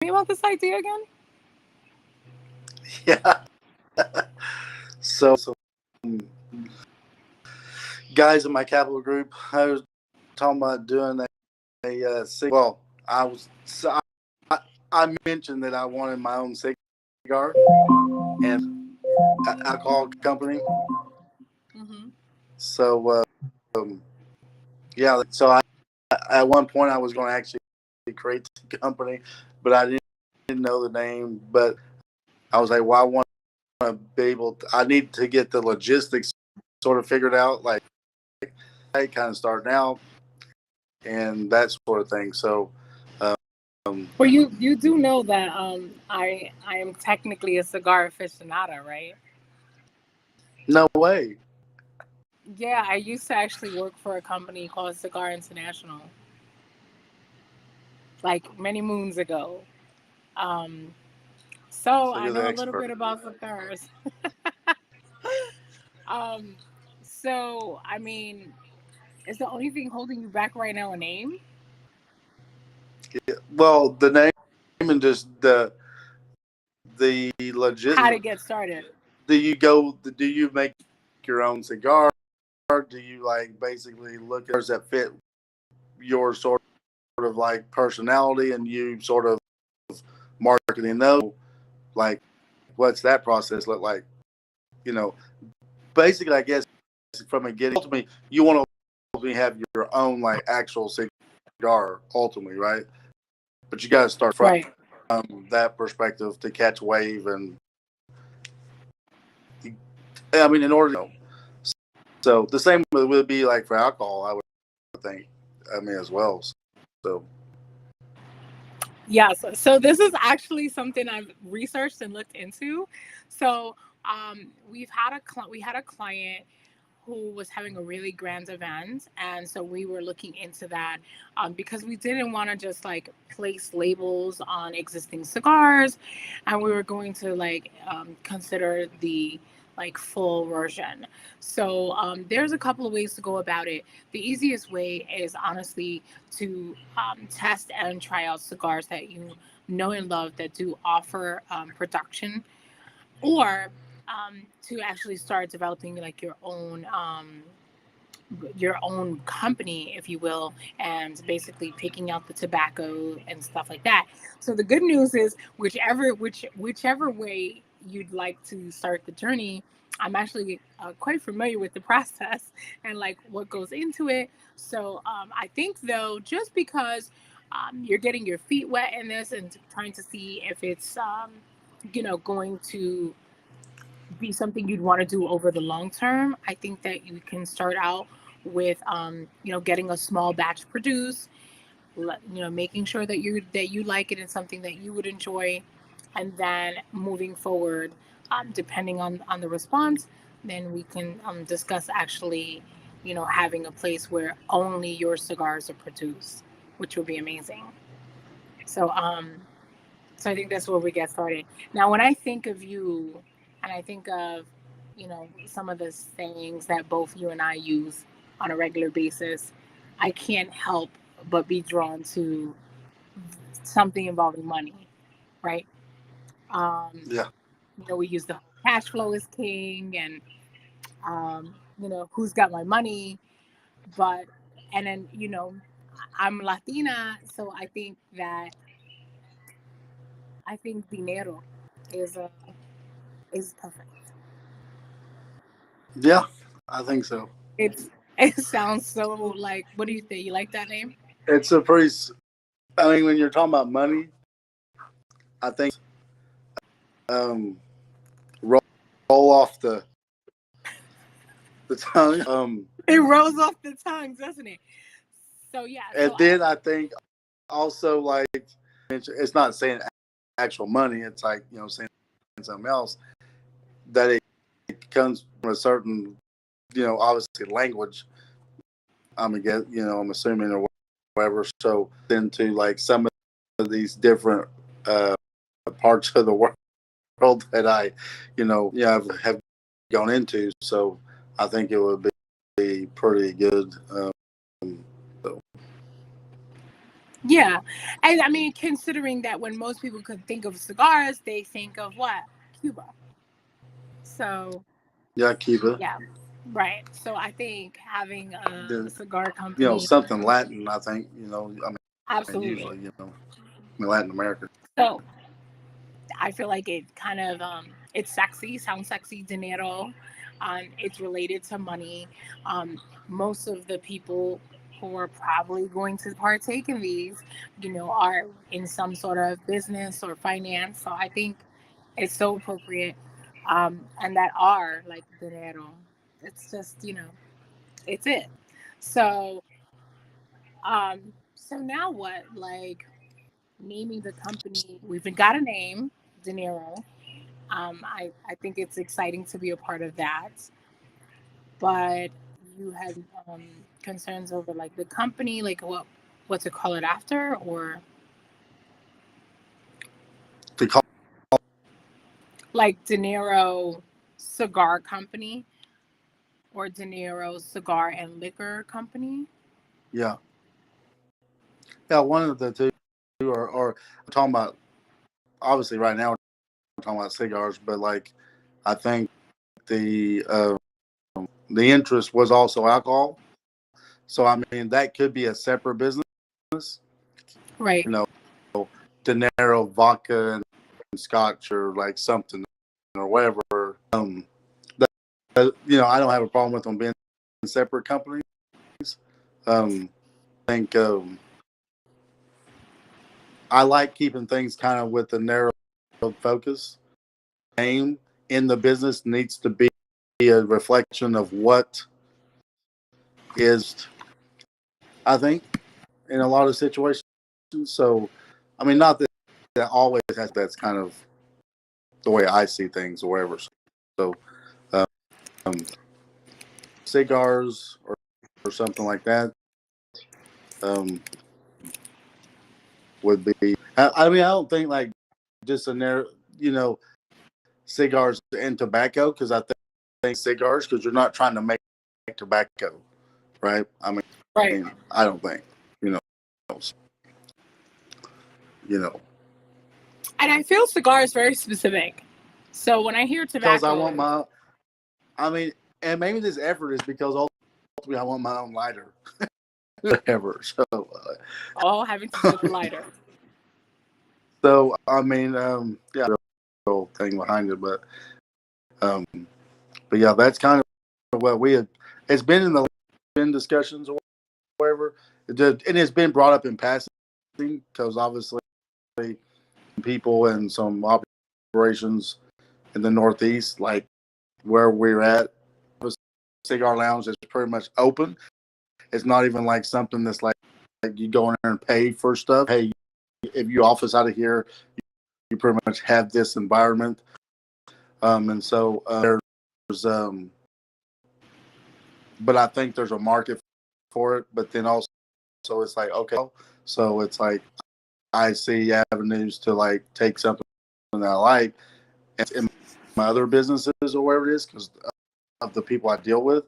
me about this idea again? Yeah. So guys in my capital group, I was talking about doing well, I mentioned that I wanted my own cigar and alcohol company. Mm-hmm. So yeah, so I at one point I was going to actually create the company, but I didn't know the name. But I was like, well, I want to be able. I need to get the logistics sort of figured out, like I kind of starting out and that sort of thing. So, Well, you do know that I am technically a cigar aficionada, right? no way. Yeah, I used to actually work for a company called Cigar International, like many moons ago. Um, so So I you're the know a little expert. bit about cigars. um, so I mean, is the only thing holding you back right now a name? Yeah, well, the name and just the How logistics. to get started? Do you go? Do you make your own cigar? Do you like basically look at cigars that fit your sort of like personality and you sort of marketing those? Like, what's that process look like? You know, basically, I guess from a getting ultimately, you want to ultimately have your own like actual cigar ultimately, right? But you got to start from Right. that perspective to catch wave, and I mean, in order, so the same would be like for alcohol, I would think. I mean, as well. So Yes. So this is actually something I've researched and looked into. So we had a client who was having a really grand event, and so we were looking into that because we didn't want to just like place labels on existing cigars, and we were going to like consider the like full version. So there's a couple of ways to go about it. The easiest way is honestly to test and try out cigars that you know and love that do offer production, or to actually start developing like your own company, if you will, and basically picking out the tobacco and stuff like that. So the good news is whichever way you'd like to start the journey, I'm actually quite familiar with the process and like what goes into it. So I think though, just because you're getting your feet wet in this and trying to see if it's going to be something you'd want to do over the long term, I think that you can start out with getting a small batch produced, making sure that you like it and something that you would enjoy, and then moving forward, depending on the response, then we can discuss actually, having a place where only your cigars are produced, which would be amazing. So so I think that's where we get started. Now, when I think of you, and I think of, some of the sayings that both you and I use on a regular basis, I can't help but be drawn to something involving money, right? Um, yeah, we use the whole cash flow is king, and who's got my money, but and then I'm Latina, so I think dinero is is perfect. yeah, I think so. It sounds so like, what do you think? You like that name? It's a pretty. I mean, when you're talking about money, I think um, roll, roll off the tongue. It rolls off the tongue, doesn't it? So yeah, so And then I think also like it's not saying actual money. It's like saying something else that it comes from a certain obviously language. I'm gonna get I'm assuming or whatever. So into like some of these different parts of the world that I have gone into. So I think it would be pretty good. So Yeah. And I mean, considering that when most people could think of cigars, they think of what? Cuba. So, Yeah, Cuba. yeah. Right. So I think having a The, cigar company, something Latin. I think I mean, absolutely. usually Latin America. So I feel like it kind of it's sexy, sounds sexy, dinero. It's related to money. Most of the people who are probably going to partake in these, are in some sort of business or finance. So I think it's so appropriate. And that are like dinero. It's just, it's it. So so now what? Like naming the company, we've got a name, dinero. I think it's exciting to be a part of that. But you had concerns over like the company, like what to call it after, or To call, like De Niro Cigar Company or De Niro Cigar and Liquor Company. yeah, yeah, one of the two, or I'm talking about obviously right now we're talking about cigars, but like I think the the interest was also alcohol. So I mean that could be a separate business, Right. you know, dinero, vodka, and scotch, or like something or whatever. I don't have a problem with them being separate companies. I think I like keeping things kind of with a narrow focus. Aim in the business needs to be a reflection of what is, I think, in a lot of situations. So, I mean, not that that always has. That's kind of the way I see things, or whatever. So, um, cigars or something like that um, would be. I mean, I don't think like just a narrow, cigars and tobacco, because I think cigars, because you're not trying to make tobacco, right? I Right. mean, I don't think, you know, you know, And I feel cigar is very specific. So when I hear because I want tobacco, my, I mean, and maybe this effort is because ultimately I want my own lighter, whatever. all having to do with the lighter. So I mean, yeah, the whole thing behind it, um, but yeah, that's kind of what we had. It's been in the been discussions or whatever. And it's been brought up in passing because obviously people and some operations in the Northeast, like where we're at, the cigar lounge is pretty much open. It's not even like something that's like you go in there and pay for stuff. Hey, if you office out of here, you pretty much have this environment. And so there's, but I think there's a market for it. But then also, it's like, okay, so it's like I see avenues to like take something that I like in my other businesses or whatever it is because of the people I deal with.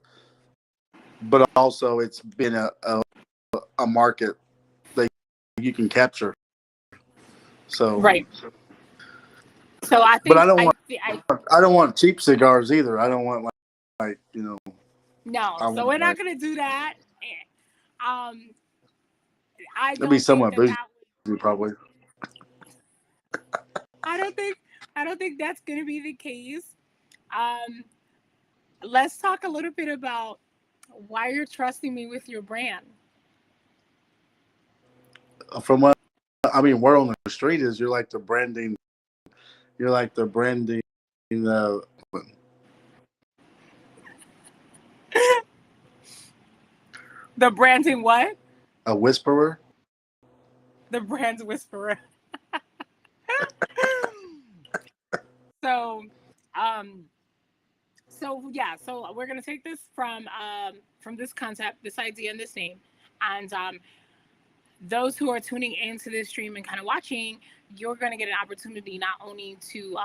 But also, it's been a market that you can capture. So, Right. So I but think I I don't want cheap cigars either. I don't want like no. I So want we're not like gonna do that. Um, I it'd be don't think somewhat that bougie that probably. I don't think I don't think that's going to be the case. Um, let's talk a little bit about why you're trusting me with your brand. From what I mean, word on the street is you're like the branding. You're like the branding. Uh, The branding what? a whisperer. The brand's whisperer. so, um, so yeah, so we're gonna take this from this concept, this idea, and this name, and those who are tuning into this stream and kind of watching, you're gonna get an opportunity not only to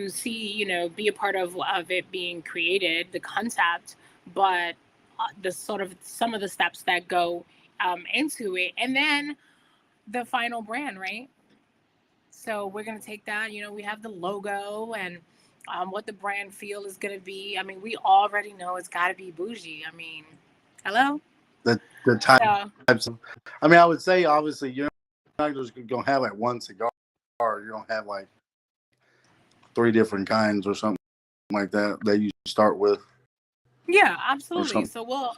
see, be a part of it being created, the concept, but the sort of some of the steps that go into it, and then the final brand, right? So we're gonna take that. We have the logo and what the brand feel is gonna be. I mean, we already know it's got to be bougie. I mean, hello. The So types of, I mean, I would say obviously you're not just gonna have like one cigar. You don't have like three different kinds or something like that you start with. yeah, Or absolutely. something. So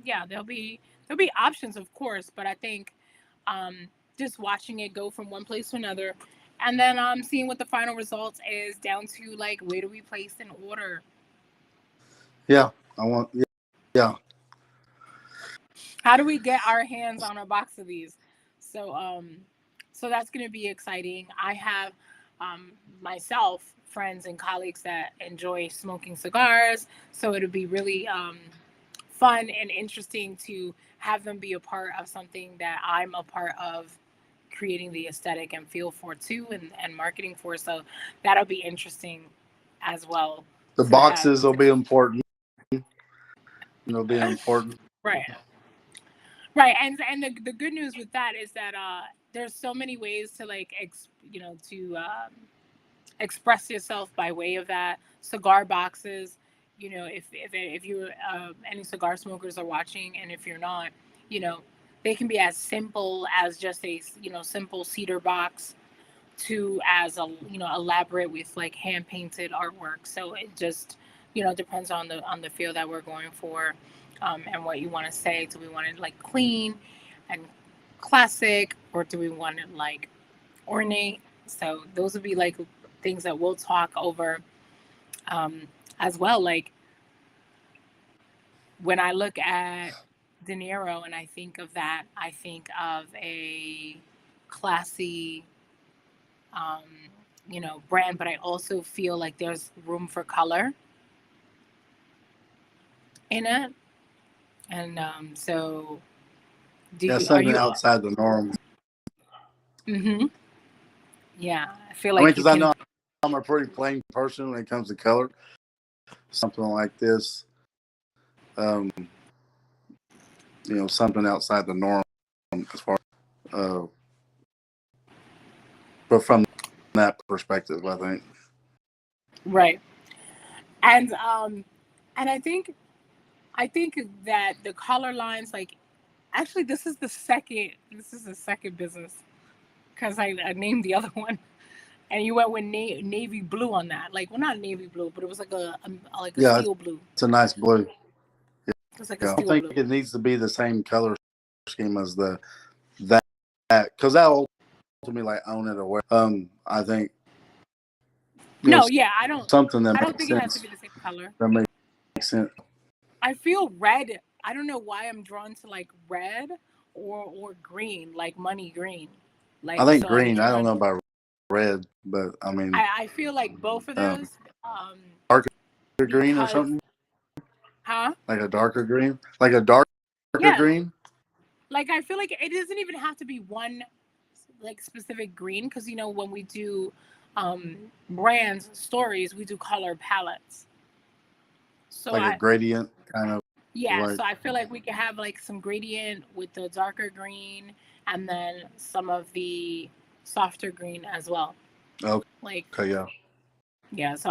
yeah, there'll be options, of course, but I think um, just watching it go from one place to another, and then seeing what the final results is down to like where do we place in order. Yeah, I want. Yeah, yeah. How do we get our hands on a box of these? So so that's going to be exciting. I have myself friends and colleagues that enjoy smoking cigars, so it'll be really fun and interesting to have them be a part of something that I'm a part of creating the aesthetic and feel for too, and marketing for. So that'll be interesting as well The to have boxes will be important. It'll be important. right. Right, and the good news with that is that there's so many ways to like to express yourself by way of that cigar boxes. If you any cigar smokers are watching, and if you're not, you know, they can be as simple as just a simple cedar box to as a elaborate with like hand painted artwork. So it just depends on the feel that we're going for, and what you want to say. Do we want it like clean and classic, or do we want it like ornate? So those would be like things that we'll talk over um, as well. Like when I look at De Niro and I think of that, I think of a classy um, brand, but I also feel like there's room for color in it. And so, Yeah, are something you? outside the norm. Mm-hmm. Yeah, I feel I mean, like you because I can. know I'm a pretty plain person when it comes to color. Something like this, um, something outside the norm as far. Uh, but from that perspective, I think. Right. And I think that the color lines, like, actually this is the second business, because I named the other one, and you went with navy blue on that. Like, well, not navy blue, but it was like a Yeah, steel blue. it's a nice blue. It's like a Yeah, I don't steel think blue. it needs to be the same color scheme as that because that ultimately like own it away. I think No, yeah, I don't. something that I don't makes think it has to sense. be the same color. That makes sense. I feel red. I don't know why I'm drawn to like red or green, like money green. I Like, think so I'm green. I don't drawn. know about red, but I mean, I feel like both of um, those, um, darker green or because, something huh? like a darker green, like a darker Yeah, green. like I feel like it doesn't even have to be one like specific green, because when we do um brands stories, we do color palettes. So Like a I gradient kind of Yeah, like. so I feel like we could have like some gradient with the darker green, and then some of the softer green as well. Like, Okay, yeah. yeah, so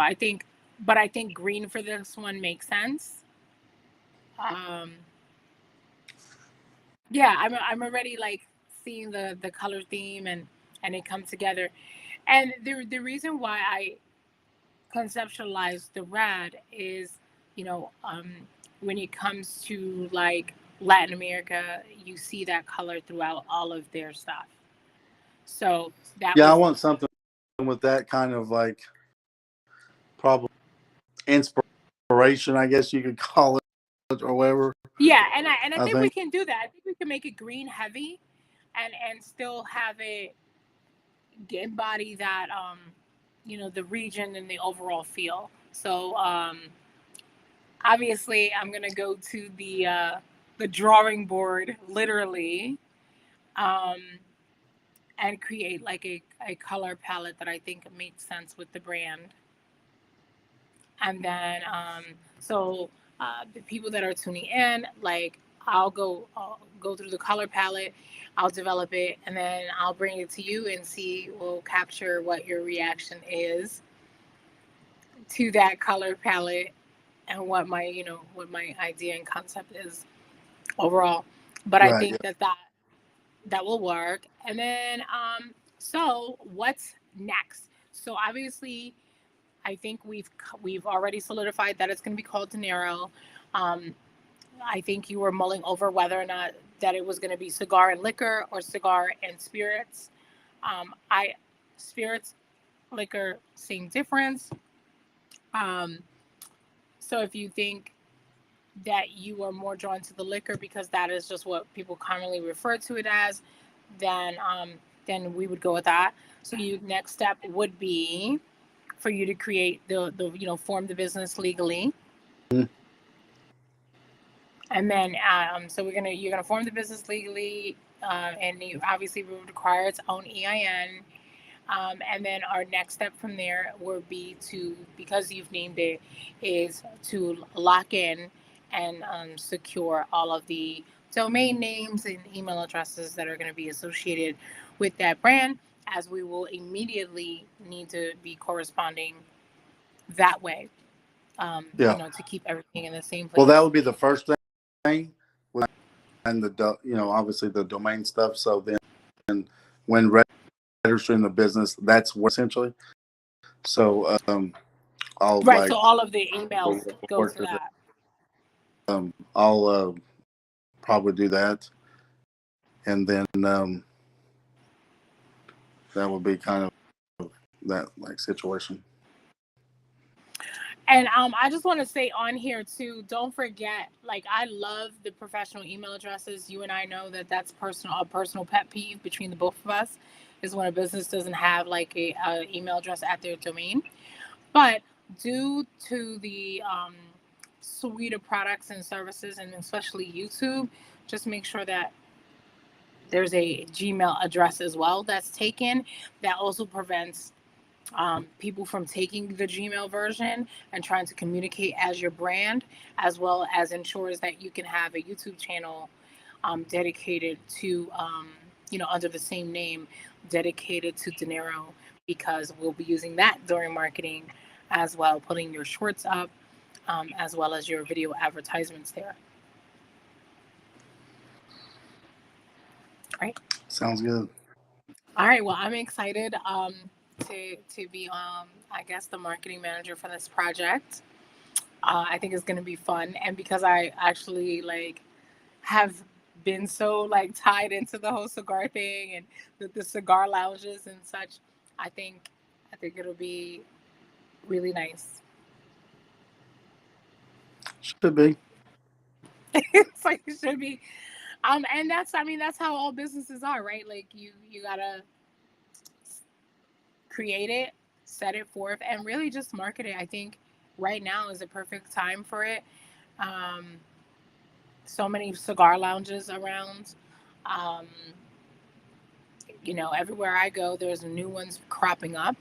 but I think green for this one makes sense. Um, yeah, I'm already like seeing the color theme and it come together. And the reason why I conceptualize the rad is, you know, um, when it comes to like Latin America, you see that color throughout all of their stuff. So that Yeah, I was, want something with that kind of like probably inspiration, I guess you could call it, or whatever. yeah, and I I think we think. can do that. I think we can make it green heavy, and still have it embody that the region and the overall feel. So obviously I'm gonna go to the drawing board literally, um, and create like a color palette that I think makes sense with the brand. And then so the people that are tuning in, like I'll go through the color palette, I'll develop it, and then I'll bring it to you and see, we'll capture what your reaction is to that color palette and what my idea and concept is overall. But I Right. Yeah. think that will work. And then so what's next? So obviously I think we've already solidified that it's going to be called Dinero. um I think you were mulling over whether or not that it was going to be cigar and liquor or cigar and spirits. I spirits, liquor, same difference. um so if you think that you are more drawn to the liquor because that is just what people commonly refer to it as, then we would go with that. So you next step would be for you to create the form the business legally. Mhm. And then so you're gonna form the business legally, and you obviously would require its own EIN. And then our next step from there would be to, because you've named it, is to lock in and secure all of the domain names and email addresses that are going to be associated with that brand, as we will immediately need to be corresponding that way, Yeah. to keep everything in the same Well, that place. would be the first thing, and obviously the domain stuff. So then, when registering the business, that's what essentially. So I'll Right. So like all of the emails go work to with it. that. I'll probably do that, and then that would be kind of that like situation. And I just want to say on here too, don't forget, like I love the professional email addresses. You and I know that that's a personal pet peeve between the both of us, is when a business doesn't have like a email address at their domain. But due to the suite of products and services, and especially YouTube, just make sure that there's a Gmail address as well that's taken. That also prevents people from taking the Gmail version and trying to communicate as your brand, as well as ensures that you can have a YouTube channel dedicated to, under the same name, dedicated to Dinero, because we'll be using that during marketing as well, putting your shorts up, as well as your video advertisements there. All right. Sounds good. All right. Well, I'm excited to be, I guess, the marketing manager for this project. I think it's going to be fun, and because I actually like have been so like tied into the whole cigar thing and the cigar lounges and such, I think it'll be really nice. Should be. It's like it should be, and that's how all businesses are, right? Like you gotta create it, set it forth, and really just market it. I think right now is a perfect time for it. Um, so many cigar lounges around. Um, everywhere I go, there's new ones cropping up.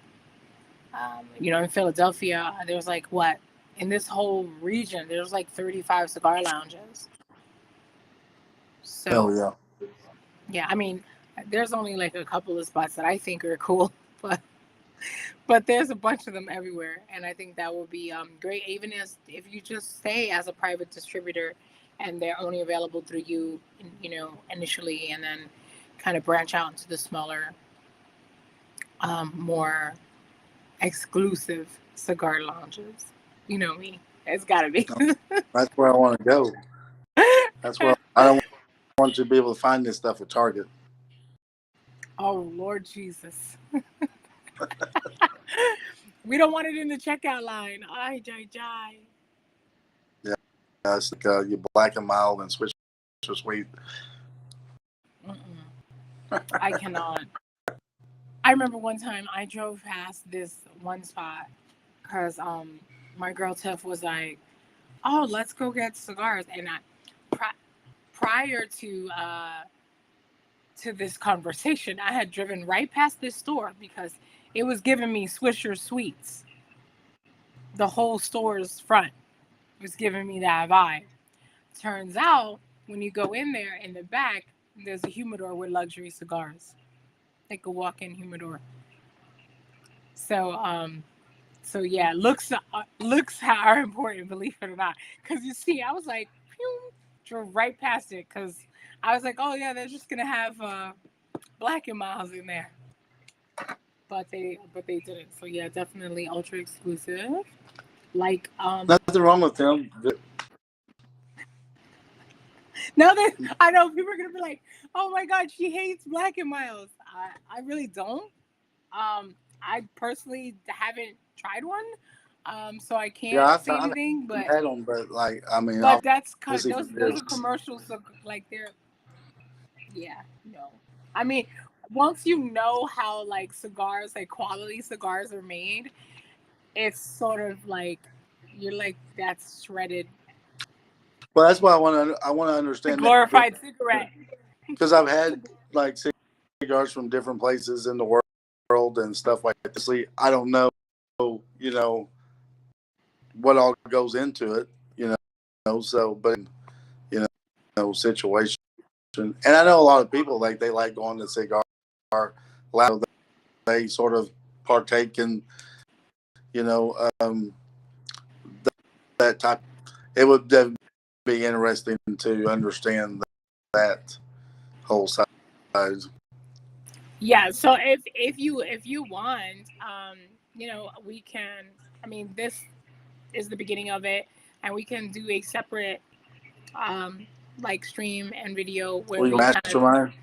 In Philadelphia, there's like what, in this whole region, there's like 35 cigar lounges. Hell So, yeah. yeah, I mean, there's only like a couple of spots that I think are cool, but there's a bunch of them everywhere, and I think that will be great. Even as if you just stay as a private distributor, and they're only available through you, initially, and then kind of branch out into the smaller, more exclusive cigar lounges. You know me. It's got to be. That's where I want to go. That's where I don't want you to be able to find this stuff at Target. Oh, Lord Jesus. We don't want it in the checkout line. Ay, jai, jai. It's like you black and mild and switch to sweet. I cannot. I remember one time I drove past this one spot because my girl Tiff was like, "Oh, let's go get cigars," and prior to this conversation, I had driven right past this store because it was giving me Swisher Sweets, the whole store's front. was giving me that vibe. Turns out, when you go in there in the back, there's a humidor with luxury cigars, like a walk-in humidor. So, yeah, looks are important, believe it or not. Because you see, I was like, pew, drove right past it because I was like, oh yeah, they're just gonna have Black and Miles in there, but they didn't. So yeah, definitely ultra exclusive. Like Nothing wrong with them. now that I know people are gonna be like, oh my god, she hates Black and Miles. I really don't. I personally haven't tried one, so I Yeah, can't say I've anything. had them, but like, I mean, But that's obviously for those this. are commercials. So like they're yeah no. I mean, once you know how like cigars, like quality cigars are made, it's sort of like you're like that's shredded, Well, that's why I want to the understand that glorified cigarette. because I've had like cigars from different places in the world and stuff like that. See, I don't know, you know, what all goes into it, you know. So, but you situation, and I know a lot of people like they like going to cigar lounge. They sort of partake in, you know, that type. It would definitely be interesting to understand that whole side. Yeah, so if you want, we can. I mean, this is the beginning of it, and we can do a separate um like stream and video where We we kind of mastermind.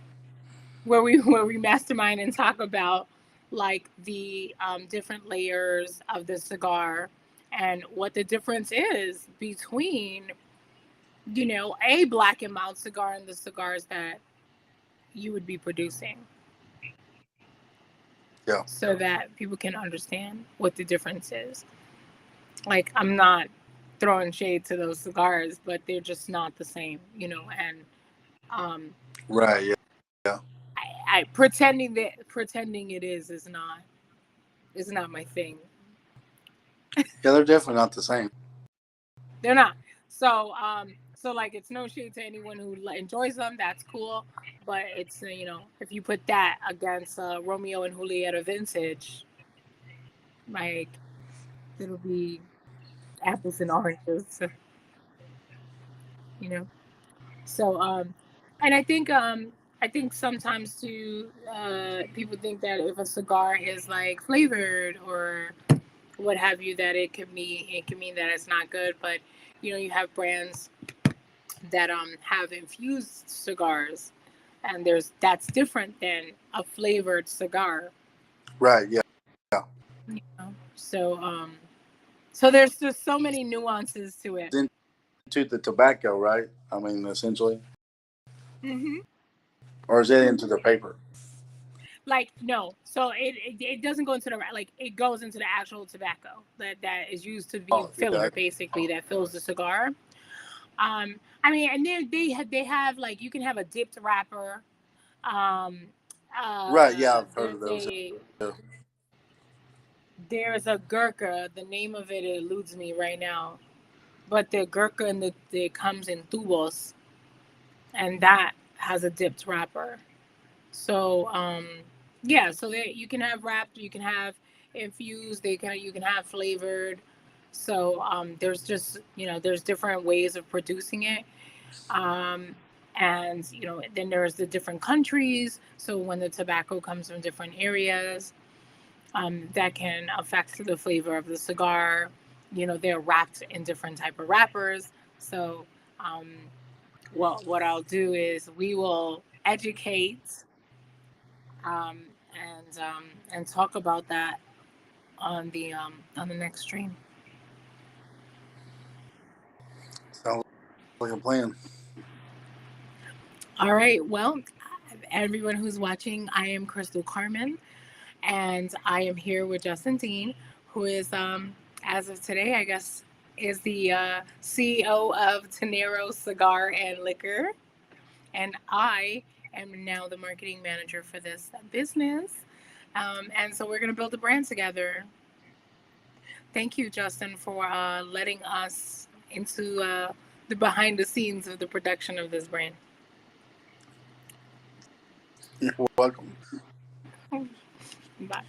where we mastermind and talk about like the different layers of the cigar and what the difference is between a Black and Mild cigar and the cigars that you would be producing. Yeah. So that people can understand what the difference is. Like, I'm not throwing shade to those cigars, but they're just not the same, and um, Right. Yeah. Yeah. I pretending it is not my thing. Yeah. They're definitely not the same. They're not. So like, it's no shade to anyone who enjoys them. That's cool, but it's if you put that against Romeo and Julieta vintage, like, it'll be apples and oranges, you know. So and I think sometimes too people think that if a cigar is like flavored or what have you, that it can mean that it's not good. But you have brands that have infused cigars, and that's different than a flavored cigar. Right. Yeah. Yeah. So so there's just so many nuances to it. Into the tobacco, right? I mean, essentially, Hmm. or is it into the paper? Like, no, so it doesn't go into the, like, it goes into the actual tobacco that is used to be Oh, filler, yeah. basically, that fills the cigar. I mean, and then they have, like, you can have a dipped wrapper. um Right. Yeah. I've heard of there's those. a Yeah. there's a Gurkha. The name of it eludes me right now, but the Gurkha and the comes in tubos, and that has a dipped wrapper. So yeah, so you can have wrapped, you can have infused, you can have flavored. So there's just there's different ways of producing it. Um, and then there's the different countries. So when the tobacco comes from different areas, that can affect the flavor of the cigar. They're wrapped in different type of wrappers. So um, well, what I'll do is we will educate um, and talk about that on the next stream. Sounds like a plan. All right. Well, everyone who's watching, I am Crystal Carmen, and I am here with Justin Dean, who is as of today, I guess, is the CEO of Tenero Cigar and Liquor, and I am now the marketing manager for this business. And so we're gonna build a brand together. Thank you, Justin, for letting us into the behind the scenes of the production of this brand. You're welcome. Bye.